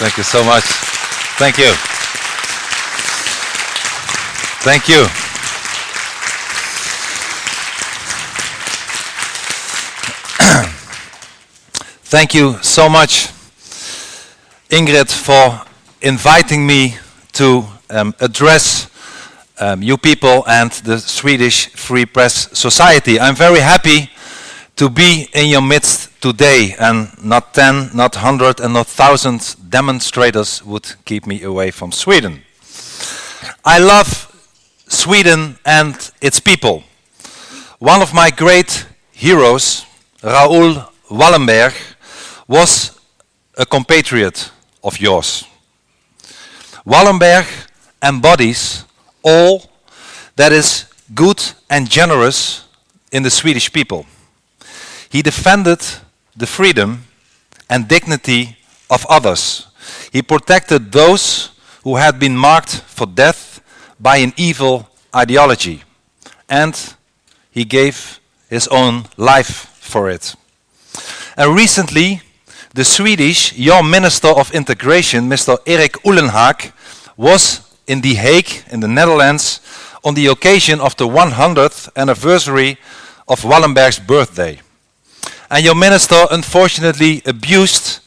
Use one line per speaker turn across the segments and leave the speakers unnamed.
Thank you so much. Thank you. Thank you. Thank you so much, Ingrid, for inviting me to address you people and the Swedish Free Press Society. I'm very happy to be in your midst today, and not 10, not 100, and not 1,000 demonstrators would keep me away from Sweden. I love Sweden and its people. One of my great heroes, Raoul Wallenberg, was a compatriot of yours. Wallenberg embodies all that is good and generous in the Swedish people. He defended the freedom and dignity of others. He protected those who had been marked for death by an evil ideology, and he gave his own life for it. And recently, the Swedish, your Minister of Integration, Mr. Erik Ullenhag, was in The Hague, in the Netherlands, on the occasion of the 100th anniversary of Wallenberg's birthday. And your minister unfortunately abused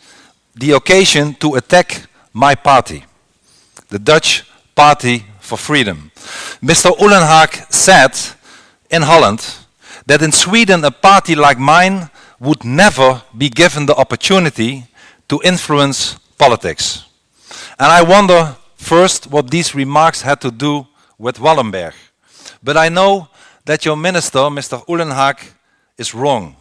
the occasion to attack my party, the Dutch Party for Freedom. Mr. Ullenhag said in Holland that in Sweden a party like mine would never be given the opportunity to influence politics. And I wonder first what these remarks had to do with Wallenberg. But I know that your minister, Mr. Ullenhag, is wrong.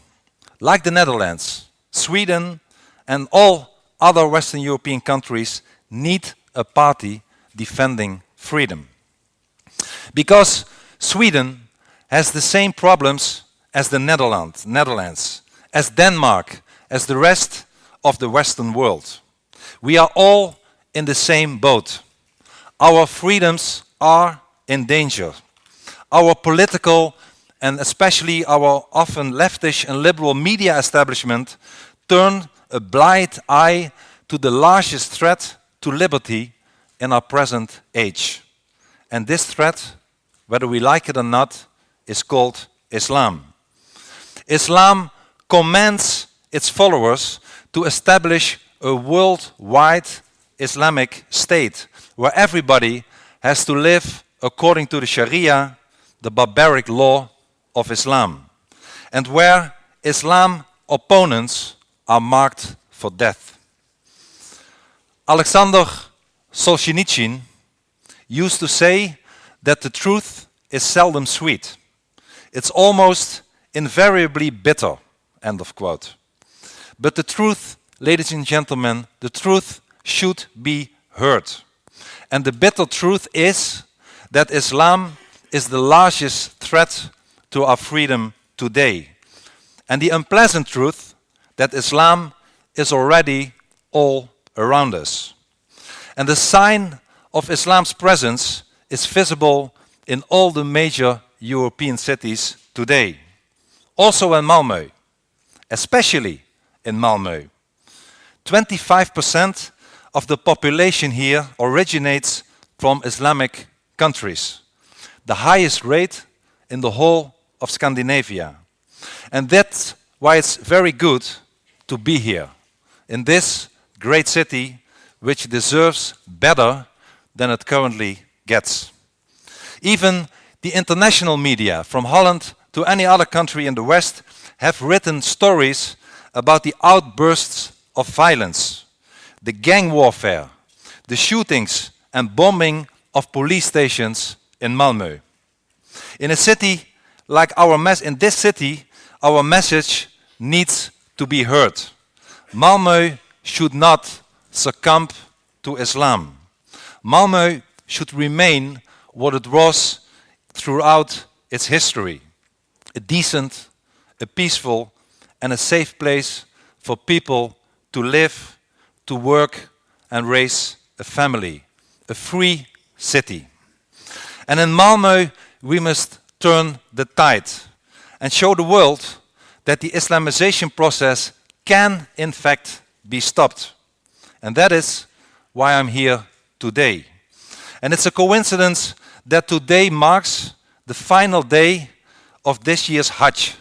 Like the Netherlands, Sweden and all other Western European countries need a party defending freedom. Because Sweden has the same problems as the Netherlands, as Denmark, as the rest of the Western world. We are all in the same boat. Our freedoms are in danger. Our political and especially our often leftish and liberal media establishment turn a blind eye to the largest threat to liberty in our present age. And this threat, whether we like it or not, is called Islam. Islam commands its followers to establish a worldwide Islamic state where everybody has to live according to the Sharia, the barbaric law of Islam, and where Islam opponents are marked for death. Alexander Solzhenitsyn used to say that the truth is seldom sweet. It's almost invariably bitter, end of quote. But the truth, ladies and gentlemen, the truth should be heard. And the bitter truth is that Islam is the largest threat to our freedom today. And the unpleasant truth that Islam is already all around us. And the sign of Islam's presence is visible in all the major European cities today. Also in Malmo, especially in Malmo. 25% of the population here originates from Islamic countries, the highest rate in the whole of Scandinavia. And that's why it's very good to be here, in this great city, which deserves better than it currently gets. Even the international media, from Holland to any other country in the West, have written stories about the outbursts of violence, the gang warfare, the shootings and bombing of police stations in Malmo. In a city like in this city, our message needs to be heard. Malmo should not succumb to Islam. Malmo should remain what it was throughout its history. A decent, a peaceful and a safe place for people to live, to work and raise a family. A free city. And in Malmo we must turn the tide and show the world that the Islamization process can in fact be stopped. And that is why I'm here today. And it's a coincidence that today marks the final day of this year's Hajj,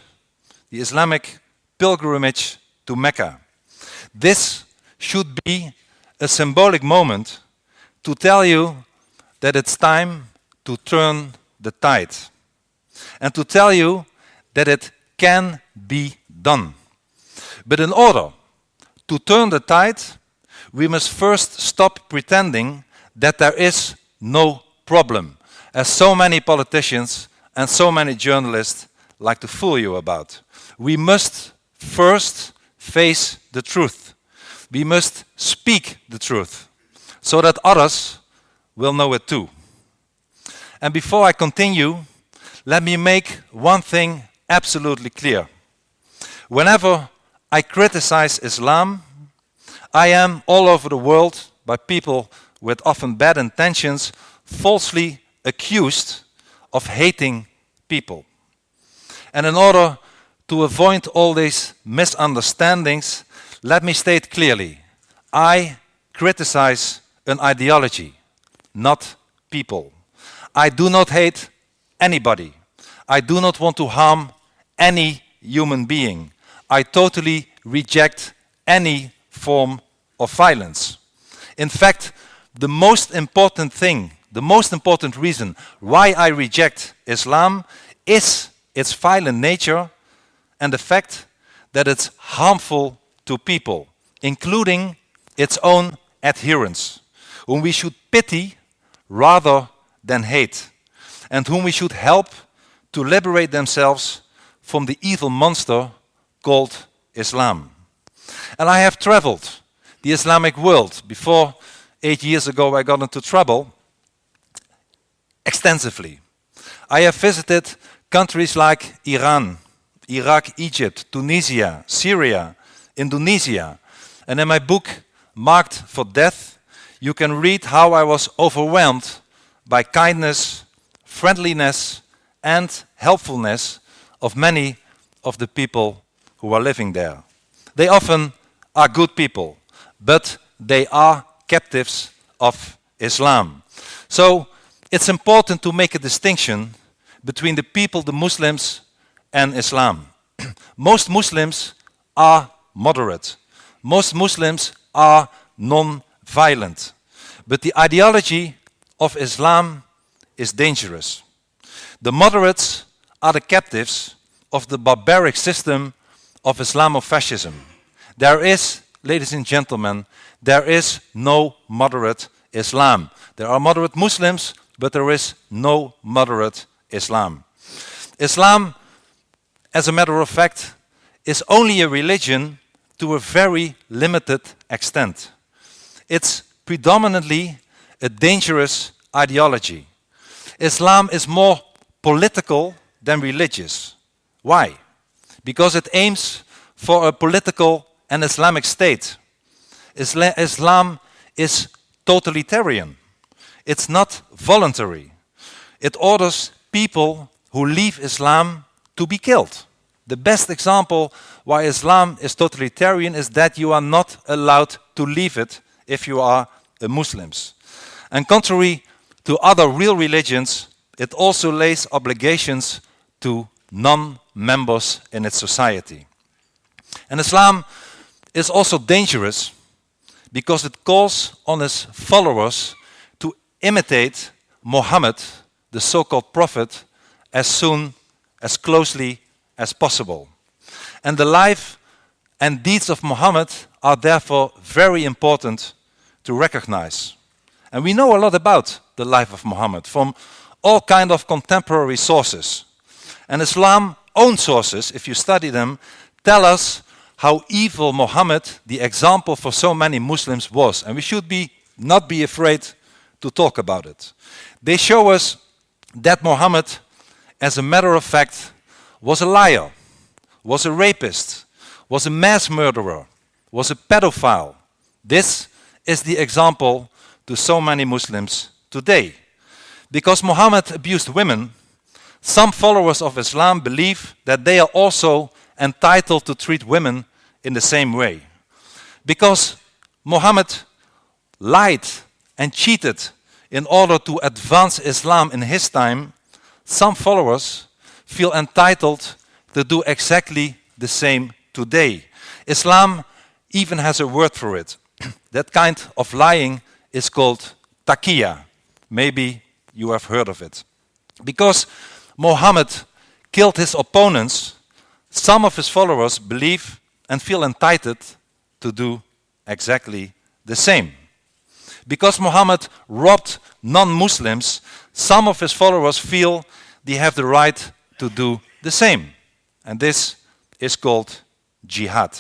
the Islamic pilgrimage to Mecca. This should be a symbolic moment to tell you that it's time to turn the tide and to tell you that it can be done. But in order to turn the tide, we must first stop pretending that there is no problem, as so many politicians and so many journalists like to fool you about. We must first face the truth. We must speak the truth so that others will know it too. And before I continue, let me make one thing absolutely clear. Whenever I criticize Islam, I am all over the world by people with often bad intentions falsely accused of hating people. And in order to avoid all these misunderstandings, let me state clearly, I criticize an ideology, not people. I do not hate anybody. I do not want to harm any human being. I totally reject any form of violence. In fact, the most important thing, the most important reason why I reject Islam is its violent nature and the fact that it's harmful to people, including its own adherents, whom we should pity rather than hate, and whom we should help to liberate themselves from the evil monster called Islam. And I have traveled the Islamic world. Before 8 years ago I got into trouble extensively. I have visited countries like Iran, Iraq, Egypt, Tunisia, Syria, Indonesia. And in my book, Marked for Death, you can read how I was overwhelmed by kindness, friendliness, and helpfulness of many of the people who are living there. They often are good people, but they are captives of Islam. So it's important to make a distinction between the people, the Muslims, and Islam. Most Muslims are moderate. Most Muslims are non-violent. But the ideology of Islam is dangerous. The moderates are the captives of the barbaric system of Islamofascism. There is, ladies and gentlemen, there is no moderate Islam. There are moderate Muslims, but there is no moderate Islam. Islam, as a matter of fact, is only a religion to a very limited extent. It's predominantly a dangerous ideology. Islam is more political than religious. Why? Because it aims for a political and Islamic state. Islam is totalitarian. It's not voluntary. It orders people who leave Islam to be killed. The best example why Islam is totalitarian is that you are not allowed to leave it if you are a Muslim. And contrary to other real religions, it also lays obligations to non-members in its society. And Islam is also dangerous because it calls on its followers to imitate Mohammed, the so-called prophet, as closely as possible. And the life and deeds of Mohammed are therefore very important to recognize. And we know a lot about the life of Mohammed from all kinds of contemporary sources. And Islam's own sources, if you study them, tell us how evil Mohammed, the example for so many Muslims, was. And we should not be afraid to talk about it. They show us that Mohammed, as a matter of fact, was a liar, was a rapist, was a mass murderer, was a pedophile. This is the example to so many Muslims today. Because Mohammed abused women, some followers of Islam believe that they are also entitled to treat women in the same way. Because Mohammed lied and cheated in order to advance Islam in his time, some followers feel entitled to do exactly the same today. Islam even has a word for it. That kind of lying is called taqiyya. Maybe you have heard of it. Because Mohammed killed his opponents, some of his followers believe and feel entitled to do exactly the same. Because Mohammed robbed non-Muslims, some of his followers feel they have the right to do the same. And this is called jihad.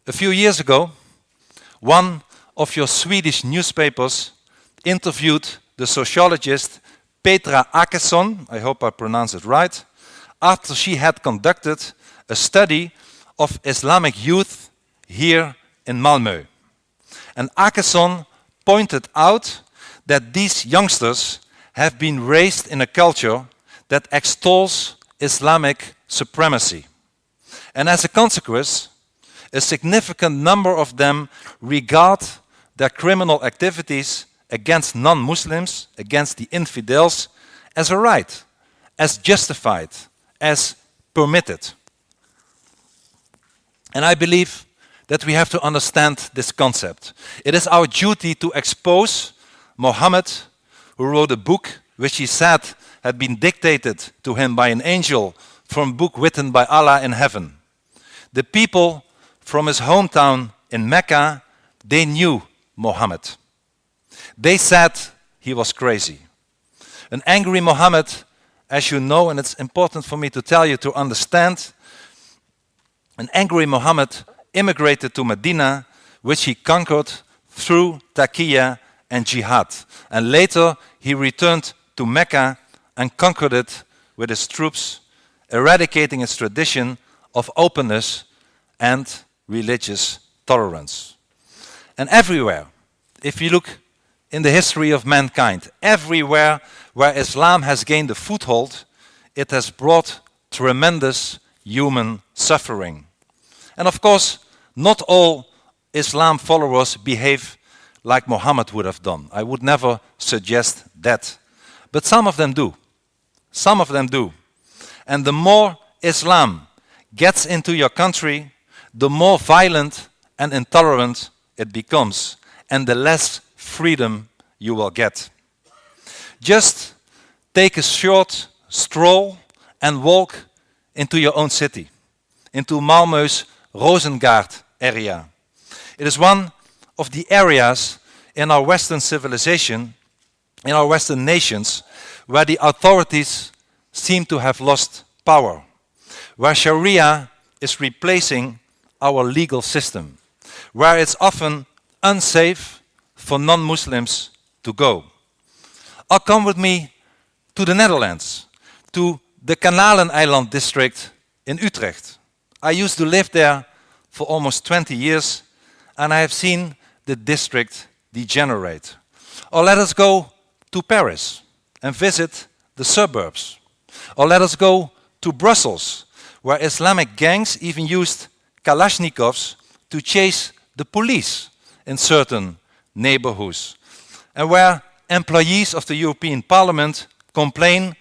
A few years ago, one of your Swedish newspapers interviewed the sociologist Petra Åkesson, I hope I pronounce it right, after she had conducted a study of Islamic youth here in Malmo. And Åkesson pointed out that these youngsters have been raised in a culture that extols Islamic supremacy. And as a consequence, a significant number of them regard their criminal activities against non-Muslims, against the infidels, as a right, as justified, as permitted. And I believe that we have to understand this concept. It is our duty to expose Mohammed, who wrote a book which he said had been dictated to him by an angel from a book written by Allah in heaven. The people from his hometown in Mecca, they knew Mohammed. They said he was crazy. An angry Mohammed, as you know, and it's important for me to tell you to understand, an angry Mohammed immigrated to Medina, which he conquered through taqiyya and jihad. And later he returned to Mecca and conquered it with his troops, eradicating its tradition of openness and religious tolerance. And everywhere, if you look in the history of mankind, everywhere where Islam has gained a foothold, it has brought tremendous human suffering. And of course, not all Islam followers behave like Mohammed would have done. I would never suggest that. But some of them do. Some of them do. And the more Islam gets into your country, the more violent and intolerant it becomes, and the less freedom you will get. Just take a short stroll and walk into your own city, into Malmo's Rosengard area. It is one of the areas in our Western civilization, in our Western nations, where the authorities seem to have lost power, where Sharia is replacing our legal system, where it's often unsafe for non-Muslims to go. Or come with me to the Netherlands, to the Kanaleneiland district in Utrecht. I used to live there for almost 20 years, and I have seen the district degenerate. Or let us go to Paris and visit the suburbs. Or let us go to Brussels, where Islamic gangs even used Kalashnikovs to chase the police in certain neighborhoods, and where employees of the European Parliament complain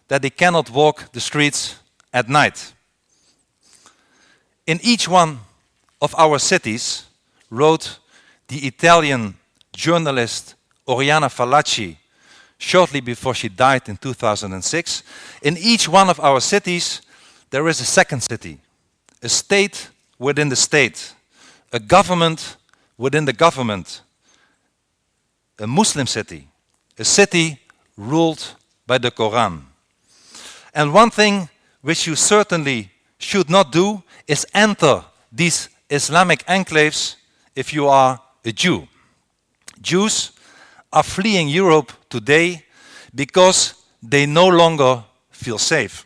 that they cannot walk the streets at night. In each one of our cities, wrote the Italian journalist Oriana Fallaci shortly before she died in 2006, in each one of our cities there is a second city, a state within the state, a government within the government, a Muslim city, a city ruled by the Quran. And one thing which you certainly should not do is enter these Islamic enclaves if you are a Jew. Jews are fleeing Europe today because they no longer feel safe.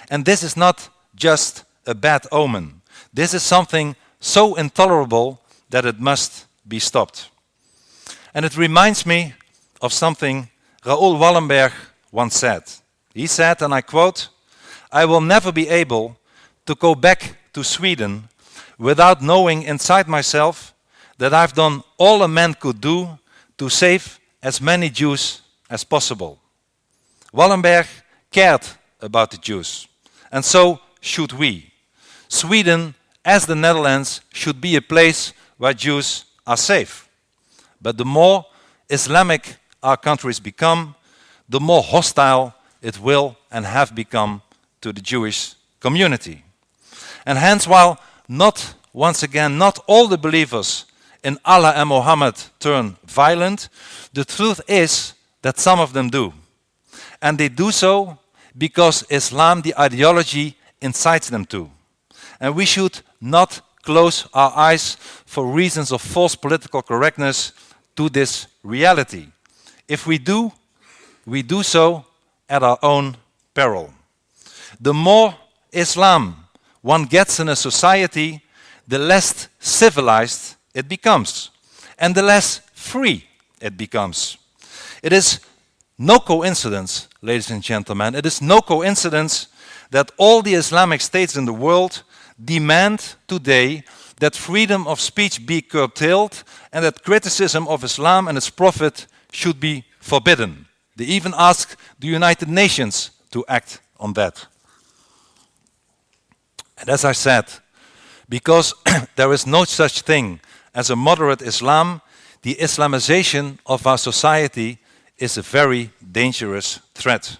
And this is not just a bad omen. This is something so intolerable that it must be stopped. And it reminds me of something Raoul Wallenberg once said. He said, and I quote, "I will never be able to go back to Sweden without knowing inside myself that I've done all a man could do to save as many Jews as possible. Wallenberg cared about the Jews, and so should we. Sweden, as the Netherlands, should be a place where Jews are safe. But the more Islamic our countries become, the more hostile it will and have become to the Jewish community. And hence, while not, once again, not all the believers in Allah and Mohammed turn violent, the truth is that some of them do. And they do so because Islam, the ideology, incites them to. And we should not close our eyes for reasons of false political correctness to this reality. If we do so at our own peril. The more Islam one gets in a society, the less civilized it becomes, and the less free it becomes. It is no coincidence, ladies and gentlemen, it is no coincidence that all the Islamic states in the world demand today that freedom of speech be curtailed and that criticism of Islam and its prophet should be forbidden. They even ask the United Nations to act on that. And as I said, because there is no such thing as a moderate Islam, the Islamization of our society is a very dangerous threat.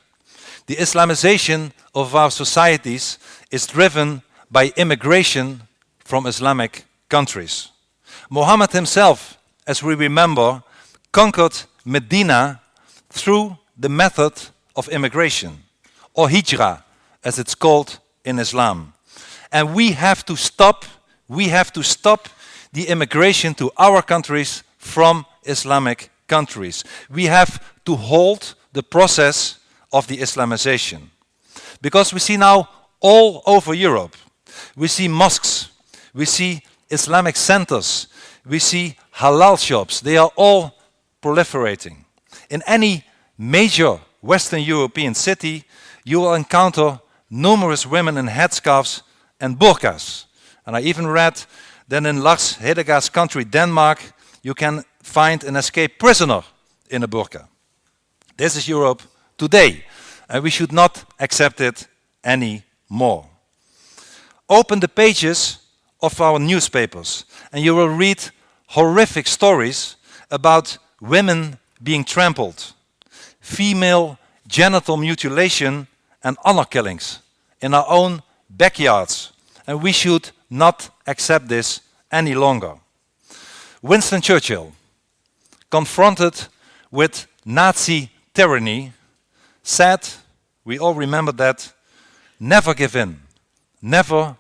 The Islamization of our societies is driven by immigration from Islamic countries. Mohammed himself, as we remember, conquered Medina through the method of immigration, or hijrah, as it's called in Islam. And we have to stop the immigration to our countries from Islamic countries. We have to halt the process of the Islamization. Because we see now all over Europe, we see mosques, we see Islamic centers, we see halal shops. They are all proliferating. In any major Western European city, you will encounter numerous women in headscarves and burqas. And I even read that in Lars Hedegaard's country, Denmark, you can find an escaped prisoner in a burqa. This is Europe today, and we should not accept it anymore. Open the pages of our newspapers, and you will read horrific stories about women being trampled, female genital mutilation and honor killings in our own backyards, and we should not accept this any longer. Winston Churchill, confronted with Nazi tyranny, said, we all remember that, never give in. Never,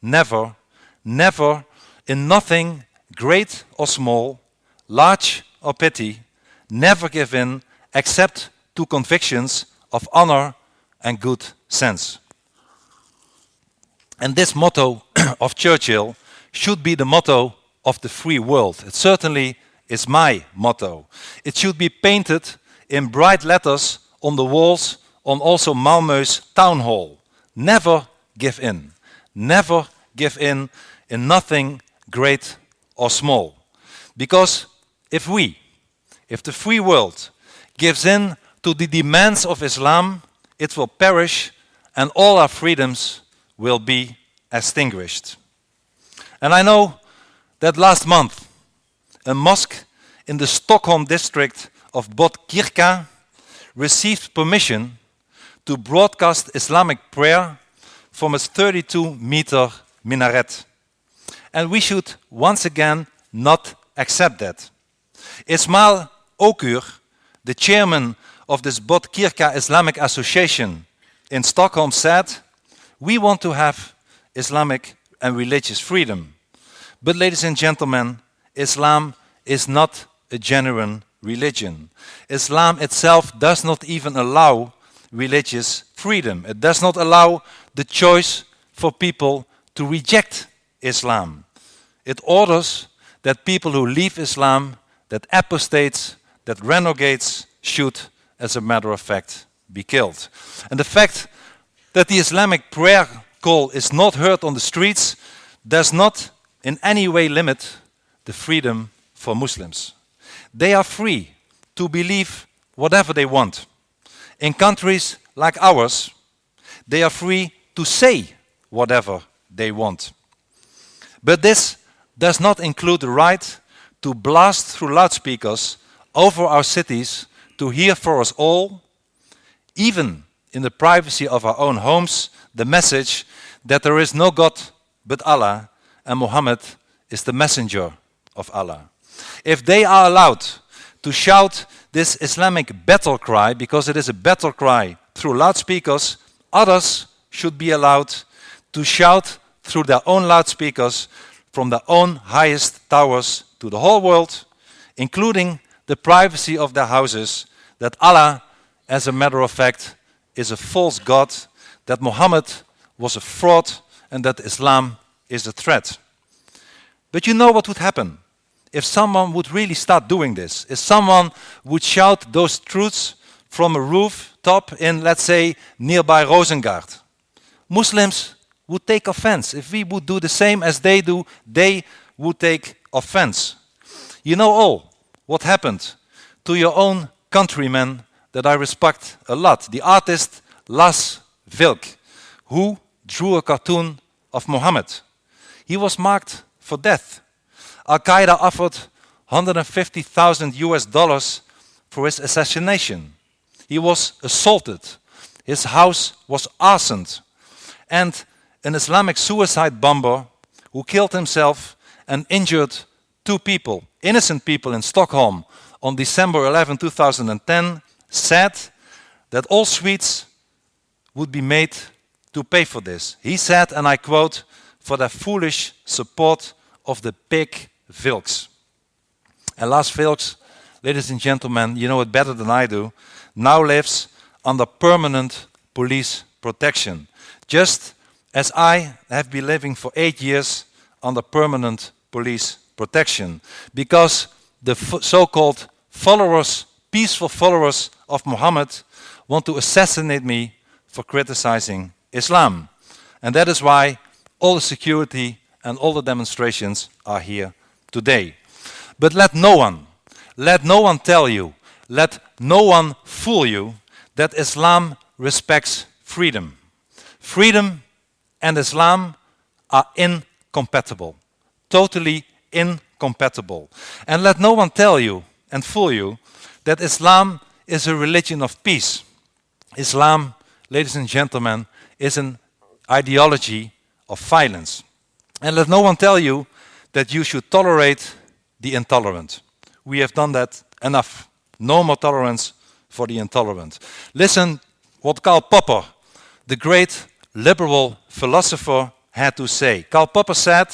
never, never, in nothing great or small, large or petty, never give in except to convictions of honor and good sense. And this motto of Churchill should be the motto of the free world. It certainly is my motto. It should be painted in bright letters on the walls on also Malmo's town hall. Never give in. Never give in nothing great or small. Because if the free world gives in to the demands of Islam, it will perish and all our freedoms will be extinguished. And I know that last month, a mosque in the Stockholm district of Botkyrka received permission to broadcast Islamic prayer from its 32-meter minaret. And we should once again not accept that. Ismail Okur, the chairman of this Botkyrka Islamic Association in Stockholm, said, we want to have Islamic and religious freedom. But ladies and gentlemen, Islam is not a genuine religion. Islam itself does not even allow religious freedom. It does not allow the choice for people to reject Islam. It orders that people who leave Islam, that apostates, that renegades, should, as a matter of fact, be killed. And the fact that the Islamic prayer call is not heard on the streets does not in any way limit the freedom for Muslims. They are free to believe whatever they want. In countries like ours, they are free to say whatever they want. But this does not include the right to blast through loudspeakers over our cities to hear for us all, even in the privacy of our own homes, the message that there is no God but Allah and Mohammed is the messenger of Allah. If they are allowed to shout this Islamic battle cry, because it is a battle cry through loudspeakers, others should be allowed to shout through their own loudspeakers from their own highest towers to the whole world, including the privacy of their houses, that Allah, as a matter of fact, is a false god, that Muhammad was a fraud, and that Islam is a threat. But you know what would happen if someone would really start doing this? If someone would shout those truths from a rooftop in, let's say, nearby Rosengard. Muslims would take offense. If we would do the same as they do, they would take offense. You know all what happened to your own countryman that I respect a lot, the artist Lars Vilk, who drew a cartoon of Mohammed. He was marked for death. Al-Qaeda offered $150,000 for his assassination. He was assaulted. His house was arsoned. And an Islamic suicide bomber who killed himself and injured 2 people, innocent people in Stockholm on December 11, 2010, said that all Swedes would be made to pay for this. He said, and I quote, "for their foolish support of the pig Vilks." And Lars Vilks, ladies and gentlemen, you know it better than I do, now lives under permanent police protection, just as I have been living for 8 years under permanent police protection, because the so-called followers, peaceful followers of Muhammad, want to assassinate me for criticizing Islam. And that is why all the security and all the demonstrations are here today. But let no one tell you, let no one fool you that Islam respects freedom. Freedom and Islam are incompatible, totally incompatible. And let no one tell you and fool you that Islam is a religion of peace. Islam, ladies and gentlemen, is an ideology of violence. And let no one tell you that you should tolerate the intolerant. We have done that enough. No more tolerance for the intolerant. Listen what Karl Popper, the great liberal philosopher, had to say. Karl Popper said,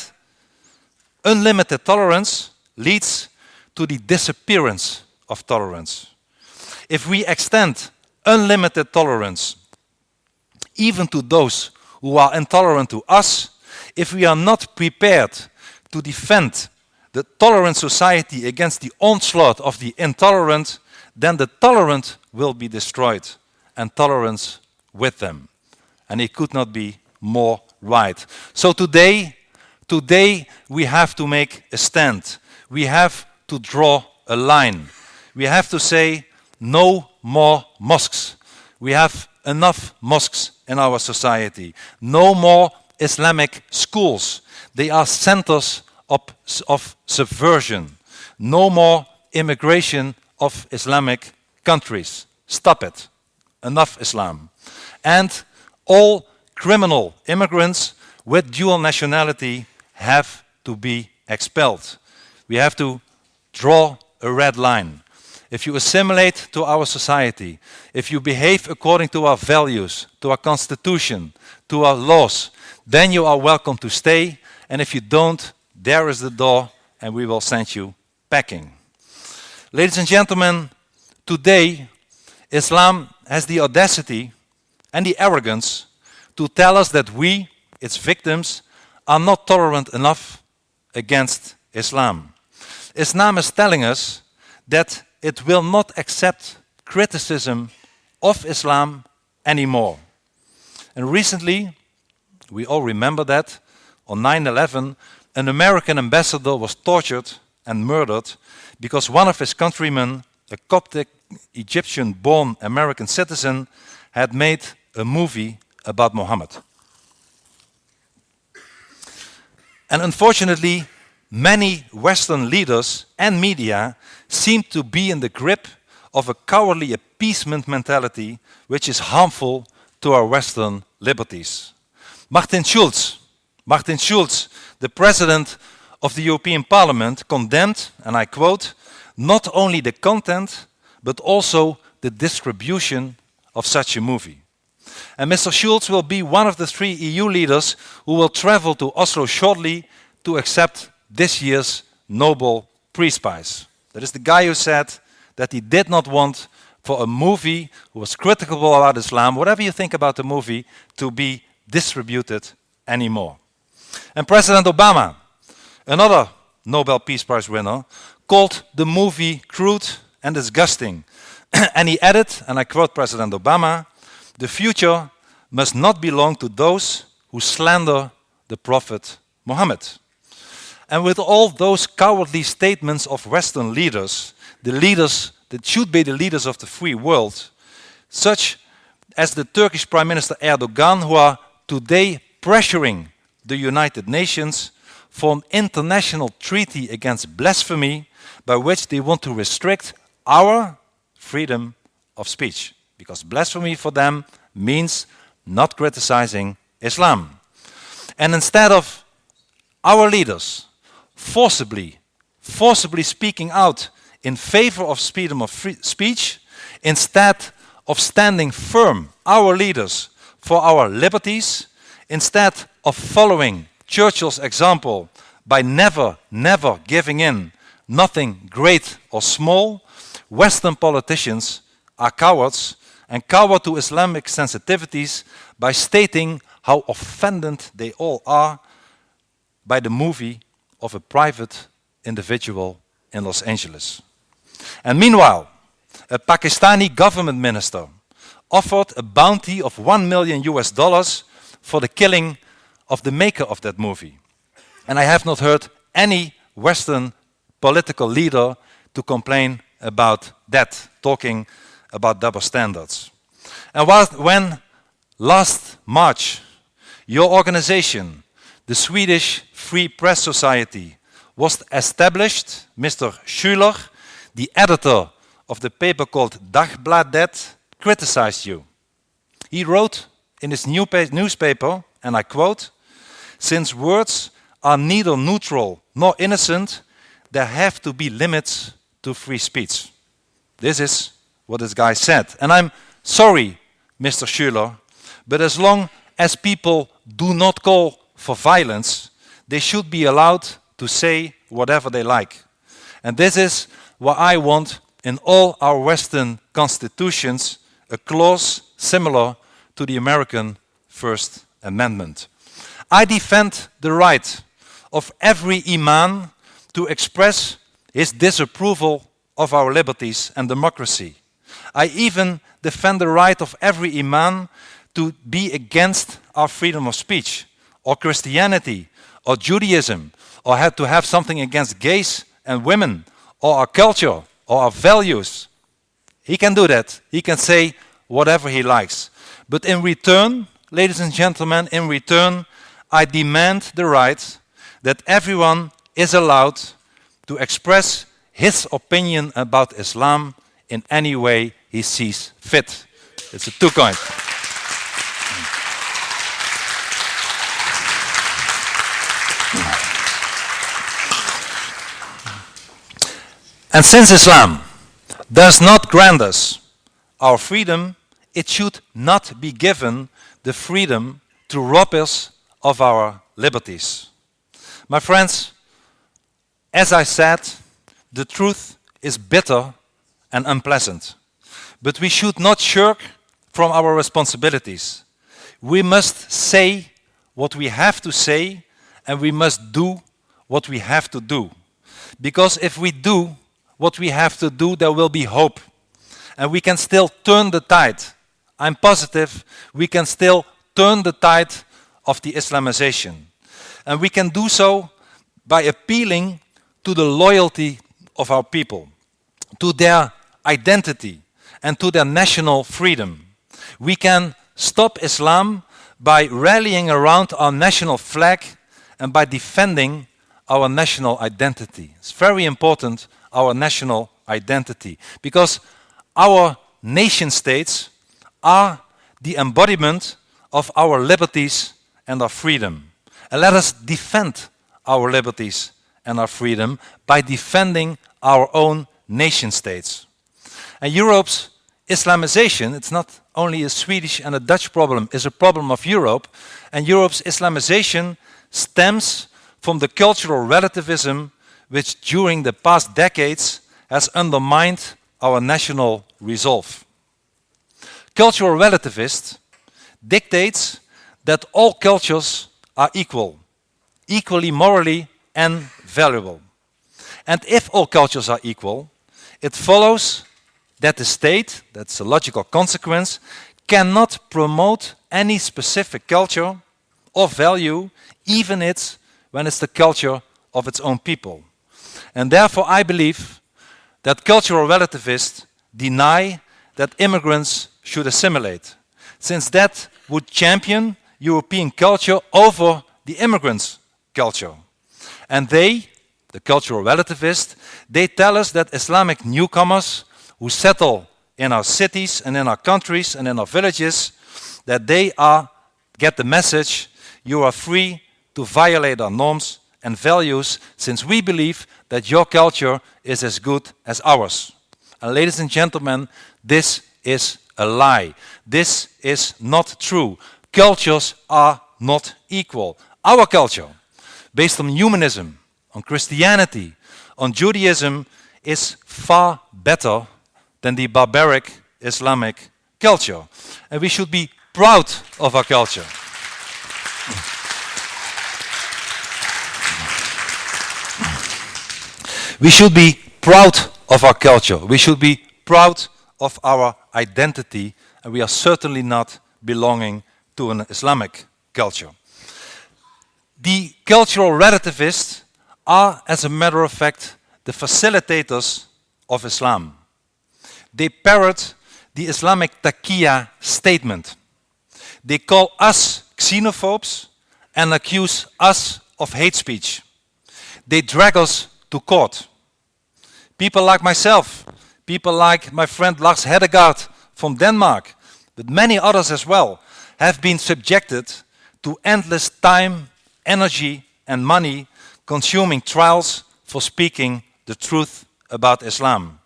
"Unlimited tolerance leads to the disappearance of tolerance." If we extend unlimited tolerance even to those who are intolerant to us, if we are not prepared to defend the tolerant society against the onslaught of the intolerant, then the tolerant will be destroyed, and tolerance with them. And it could not be more right. So today we have to make a stand. We have to draw a line. We have to say no more mosques. We have enough mosques in our society. No more Islamic schools. They are centers of subversion. No more immigration of Islamic countries. Stop it. Enough Islam. And all criminal immigrants with dual nationality have to be expelled. We have to draw a red line. If you assimilate to our society, if you behave according to our values, to our constitution, to our laws, then you are welcome to stay. And if you don't, there is the door, and we will send you packing. Ladies and gentlemen, today Islam has the audacity and the arrogance to tell us that we, its victims, are not tolerant enough against Islam. Islam is telling us that it will not accept criticism of Islam anymore. And recently, we all remember that, on 9/11, an American ambassador was tortured and murdered because one of his countrymen, a Coptic Egyptian-born American citizen, had made a movie about Mohammed. And unfortunately, many Western leaders and media seem to be in the grip of a cowardly appeasement mentality which is harmful to our Western liberties. Martin Schulz, the President of the European Parliament, condemned, and I quote, not only the content, but also the distribution of such a movie. And Mr. Schulz will be one of the 3 EU leaders who will travel to Oslo shortly to accept this year's Nobel Peace Prize. That is the guy who said that he did not want for a movie who was critical about Islam, whatever you think about the movie, to be distributed anymore. And President Obama, another Nobel Peace Prize winner, called the movie crude and disgusting. And he added, and I quote President Obama, "The future must not belong to those who slander the Prophet Mohammed." And with all those cowardly statements of Western leaders, the leaders that should be the leaders of the free world, such as the Turkish Prime Minister Erdogan, who are today pressuring the United Nations for an international treaty against blasphemy by which they want to restrict our freedom of speech. Because blasphemy for them means not criticizing Islam. And instead of our leaders forcibly speaking out in favor of freedom of speech, instead of standing firm, our leaders, for our liberties, instead of following Churchill's example by never giving in, nothing great or small, Western politicians are cowards and cower to Islamic sensitivities by stating how offended they all are by the movie of a private individual in Los Angeles. And meanwhile, a Pakistani government minister offered a bounty of $1 million for the killing of the maker of that movie. And I have not heard any Western political leader to complain about that, talking about double standards. And when last March, your organization, the Swedish Free Press Society, was established, Mr. Schüler, the editor of the paper called Dagbladet, criticized you. He wrote in his newspaper, and I quote, "Since words are neither neutral nor innocent, there have to be limits to free speech." This is what this guy said. And I'm sorry, Mr. Schüler, but as long as people do not call for violence, they should be allowed to say whatever they like. And this is what I want in all our Western constitutions, a clause similar to the American First Amendment. I defend the right of every imam to express his disapproval of our liberties and democracy. I even defend the right of every imam to be against our freedom of speech, or Christianity, or Judaism, or to have something against gays and women, or our culture, or our values. He can do that. He can say whatever he likes. But in return, ladies and gentlemen, in return, I demand the right that everyone is allowed to express his opinion about Islam in any way he sees fit. It's a two-coin. And since Islam does not grant us our freedom, it should not be given the freedom to rob us of our liberties. My friends, as I said, the truth is bitter and unpleasant. But we should not shirk from our responsibilities. We must say what we have to say, and we must do what we have to do. Because if we do what we have to do, there will be hope. And we can still turn the tide. I'm positive we can still turn the tide of the Islamization. And we can do so by appealing to the loyalty of our people, to their identity, and to their national freedom. We can stop Islam by rallying around our national flag and by defending our national identity. It's very important, our national identity, because our nation states are the embodiment of our liberties and our freedom. And let us defend our liberties and our freedom by defending our own nation states. And Europe's Islamization, it's not only a Swedish and a Dutch problem, it's a problem of Europe. And Europe's Islamization stems from the cultural relativism which during the past decades has undermined our national resolve. Cultural relativist dictates that all cultures are equal, equally morally and valuable. And if all cultures are equal, it follows that the state, that's a logical consequence, cannot promote any specific culture or value, even when it's the culture of its own people. And therefore I believe that cultural relativists deny that immigrants should assimilate, since that would champion European culture over the immigrants' culture. And they, the cultural relativists, they tell us that Islamic newcomers who settle in our cities and in our countries and in our villages, that they get the message, you are free to violate our norms and values, since we believe that your culture is as good as ours. And ladies and gentlemen, this is a lie. This is not true. Cultures are not equal. Our culture, based on humanism, on Christianity, on Judaism, is far better than the barbaric Islamic culture. And we should be proud of our culture. We should be proud of our culture. We should be proud of our identity, and we are certainly not belonging to an Islamic culture. The cultural relativists are, as a matter of fact, the facilitators of Islam. They parrot the Islamic taqiyya statement. They call us xenophobes and accuse us of hate speech. They drag us to court. People like myself, people like my friend Lars Hedegaard from Denmark, but many others as well, have been subjected to endless time, energy and money consuming trials for speaking the truth about Islam.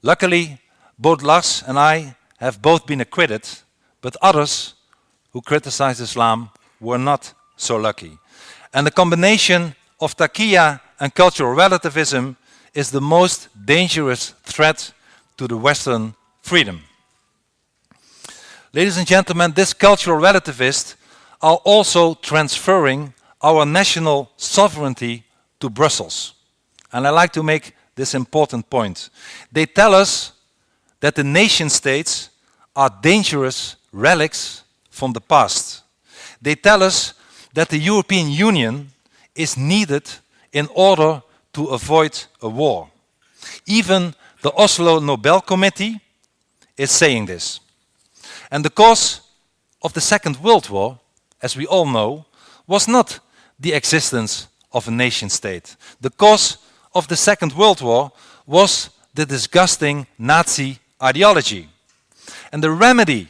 Luckily, both Lars and I have both been acquitted, but others who criticized Islam were not so lucky. And the combination of taqiyya and cultural relativism is the most dangerous threat to the Western freedom. Ladies and gentlemen, these cultural relativists are also transferring our national sovereignty to Brussels. And I like to make this important point. They tell us that the nation states are dangerous relics from the past. They tell us that the European Union is needed in order to avoid a war. Even the Oslo Nobel Committee is saying this. And the cause of the Second World War, as we all know, was not the existence of a nation state. The cause of the Second World War was the disgusting Nazi ideology. And the remedy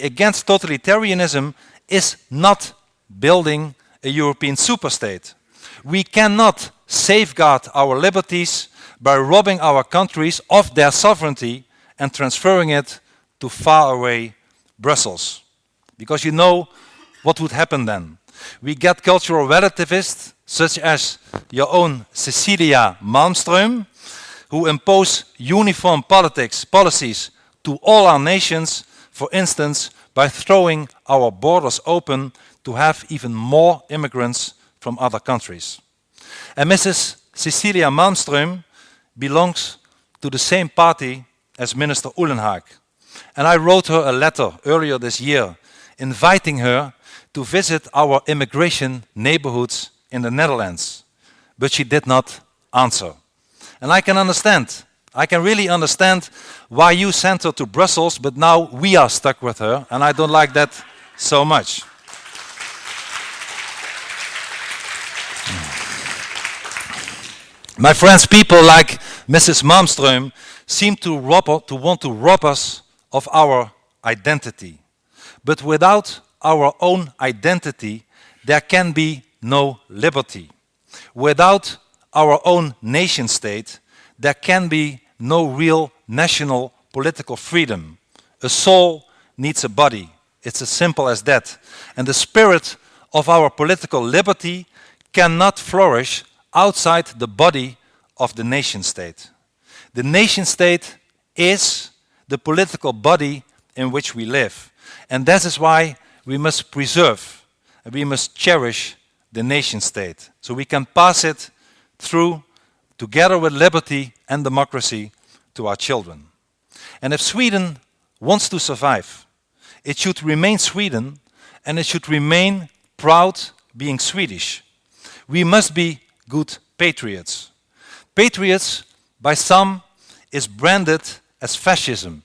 against totalitarianism is not building a European superstate. We cannot safeguard our liberties by robbing our countries of their sovereignty and transferring it to faraway Brussels. Because you know what would happen then. We get cultural relativists, such as your own Cecilia Malmström, who impose uniform policies to all our nations, for instance, by throwing our borders open to have even more immigrants from other countries. And Mrs. Cecilia Malmström belongs to the same party as Minister Uhlenhaag. And I wrote her a letter earlier this year inviting her to visit our immigration neighborhoods in the Netherlands, but she did not answer. And I can understand. I can really understand why you sent her to Brussels, but now we are stuck with her, and I don't like that so much. My friends, people like Mrs. Malmström seem to want to rob us of our identity. But without our own identity, there can be no liberty. Without our own nation state, there can be no real national political freedom. A soul needs a body. It's as simple as that. And the spirit of our political liberty cannot flourish outside the body of the nation state. The nation state is the political body in which we live. And that is why we must preserve and we must cherish the nation state, so we can pass it through, together with liberty and democracy, to our children. And if Sweden wants to survive, it should remain Sweden, and it should remain proud being Swedish. We must be good patriots. Patriots, by some, is branded as fascism,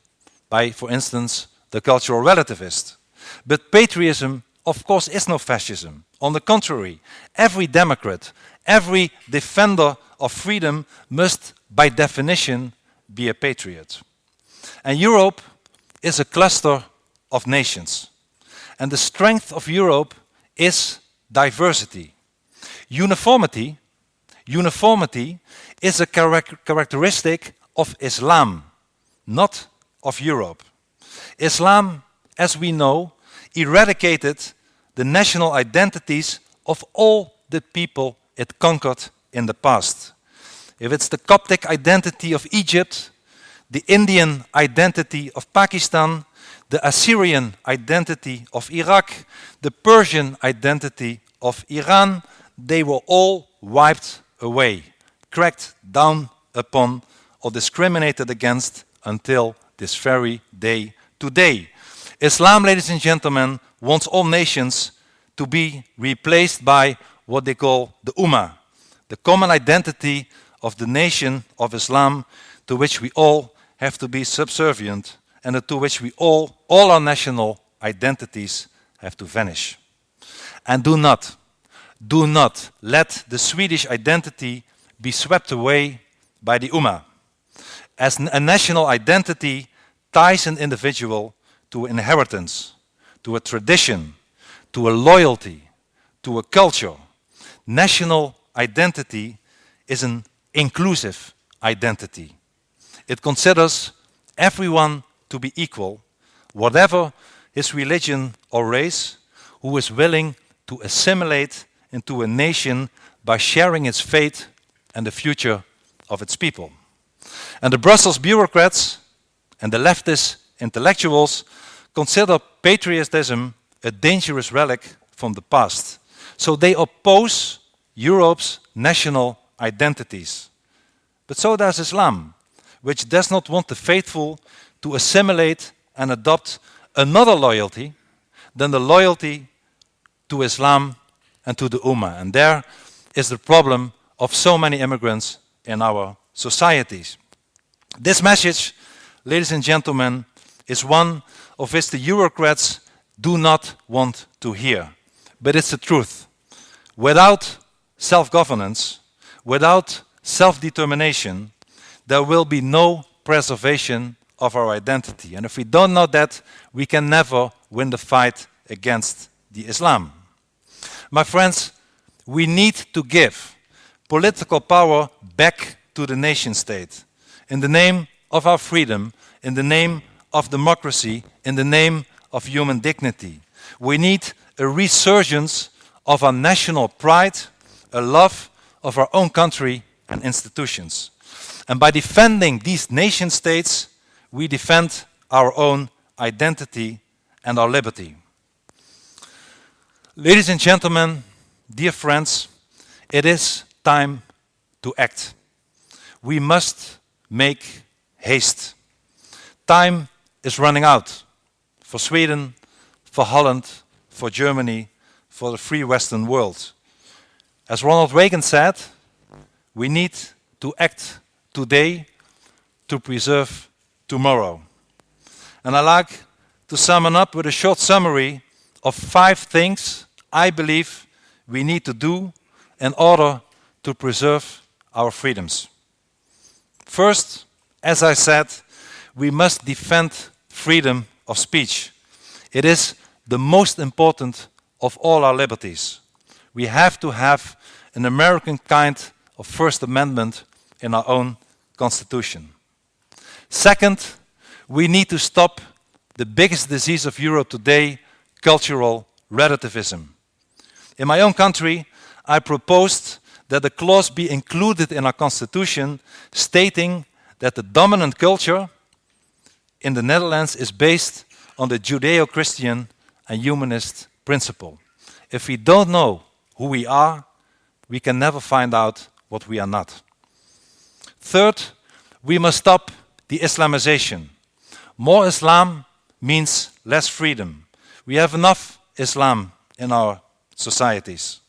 by, for instance, the cultural relativist. But patriotism, of course, is no fascism. On the contrary, every democrat, every defender of freedom must, by definition, be a patriot. And Europe is a cluster of nations. And the strength of Europe is diversity. Uniformity is a characteristic of Islam, not of Europe. Islam, as we know, eradicated the national identities of all the people it conquered in the past. If it's the Coptic identity of Egypt, the Indian identity of Pakistan, the Assyrian identity of Iraq, the Persian identity of Iran, they were all wiped away, cracked down upon, or discriminated against until this very day today. Islam, ladies and gentlemen, wants all nations to be replaced by what they call the Ummah, the common identity of the nation of Islam, to which we all have to be subservient, and to which we all our national identities have to vanish. And do not let the Swedish identity be swept away by the Ummah. As a national identity ties an individual to an inheritance, to a tradition, to a loyalty, to a culture. National identity is an inclusive identity. It considers everyone to be equal, whatever his religion or race, who is willing to assimilate into a nation by sharing its fate and the future of its people. And the Brussels bureaucrats and the leftist intellectuals consider patriotism a dangerous relic from the past. So they oppose Europe's national identities. But so does Islam, which does not want the faithful to assimilate and adopt another loyalty than the loyalty to Islam and to the Ummah. And there is the problem of so many immigrants in our societies. This message, ladies and gentlemen, is one of which the Eurocrats do not want to hear. But it's the truth. Without self-governance, without self-determination, there will be no preservation of our identity. And if we don't know that, we can never win the fight against the Islam. My friends, we need to give political power back to the nation state in the name of our freedom, in the name of democracy, in the name of human dignity. We need a resurgence of our national pride, a love of our own country and institutions. And by defending these nation states, we defend our own identity and our liberty. Ladies and gentlemen, dear friends, it is time to act. We must make haste. Time is running out for Sweden, for Holland, for Germany, for the free Western world. As Ronald Reagan said, we need to act today to preserve tomorrow. And I'd like to sum it up with a short summary of 5 things I believe we need to do in order to preserve our freedoms. First, as I said, we must defend freedom of speech. It is the most important of all our liberties. We have to have an American kind of First Amendment in our own Constitution. Second, we need to stop the biggest disease of Europe today, cultural relativism. In my own country, I proposed that a clause be included in our Constitution stating that the dominant culture in the Netherlands is based on the Judeo-Christian and humanist principle. If we don't know who we are, we can never find out what we are not. Third, we must stop the Islamization. More Islam means less freedom. We have enough Islam in our societies.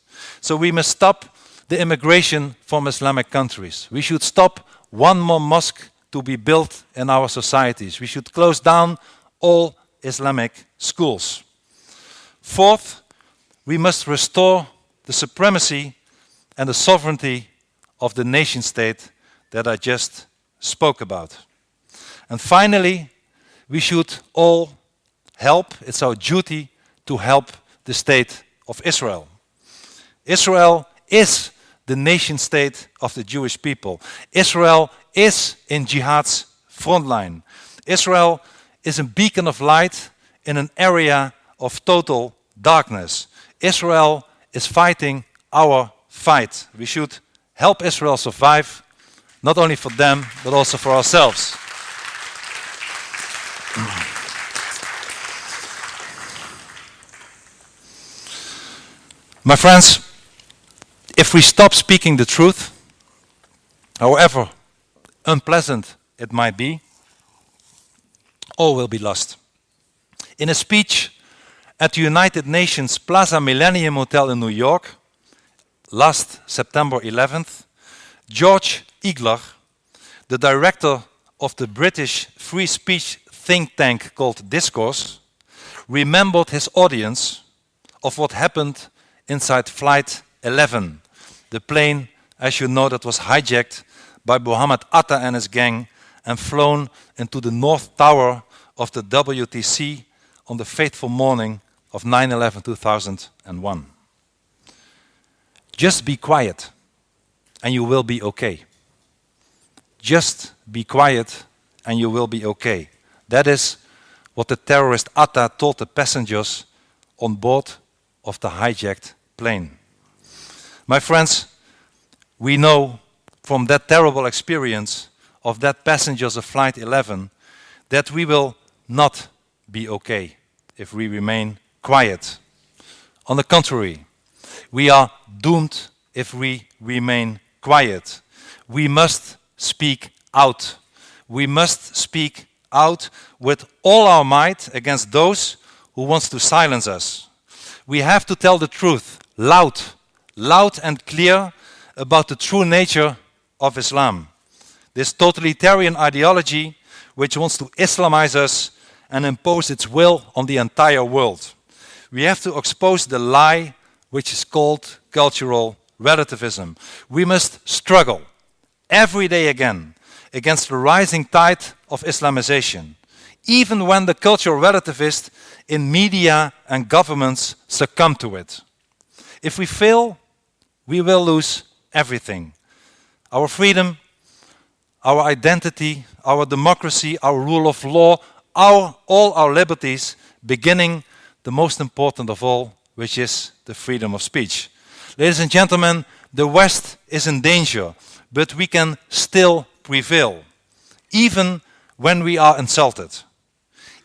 So we must stop the immigration from Islamic countries. We should stop one more mosque to be built in our societies. We should close down all Islamic schools. Fourth, we must restore the supremacy and the sovereignty of the nation state that I just spoke about. And finally, we should all help, it's our duty to help the state of Israel. Israel is the nation state of the Jewish people. Israel is in jihad's front line. Israel is a beacon of light in an area of total darkness. Israel is fighting our fight. We should help Israel survive, not only for them, but also for ourselves. My friends, if we stop speaking the truth, however unpleasant it might be, all will be lost. In a speech at the United Nations Plaza Millennium Hotel in New York, last September 11th, George Igler, the director of the British free speech think tank called Discourse, remembered his audience of what happened inside Flight 11, the plane, as you know, that was hijacked by Mohammed and his gang and flown into the North Tower of the WTC on the fateful morning of 9/11/2001. Just be quiet and you will be okay. Just be quiet and you will be okay. That is what the terrorist Atta told the passengers on board of the hijacked plane. My friends, we know from that terrible experience of that passengers of Flight 11 that we will not be okay if we remain quiet. On the contrary, we are doomed if we remain quiet. We must speak out. We must speak out with all our might against those who want to silence us. We have to tell the truth, loud and clear, about the true nature of Islam. This totalitarian ideology which wants to Islamize us and impose its will on the entire world. We have to expose the lie which is called cultural relativism. We must struggle every day again against the rising tide of Islamization, even when the cultural relativists in media and governments succumb to it. If we fail, we will lose everything. Our freedom, our identity, our democracy, our rule of law, all our liberties, beginning the most important of all, which is the freedom of speech. Ladies and gentlemen, the West is in danger, but we can still prevail, even when we are insulted,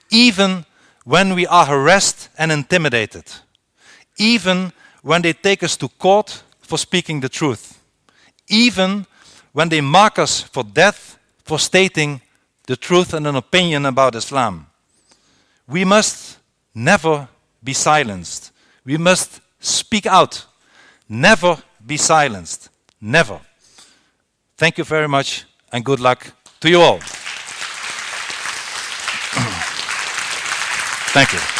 even when we are harassed and intimidated, even when they take us to court for speaking the truth, even when they mark us for death for stating the truth and an opinion about Islam. We must never be silenced. We must speak out, never be silenced. Never. Thank you very much and good luck to you all. Thank you.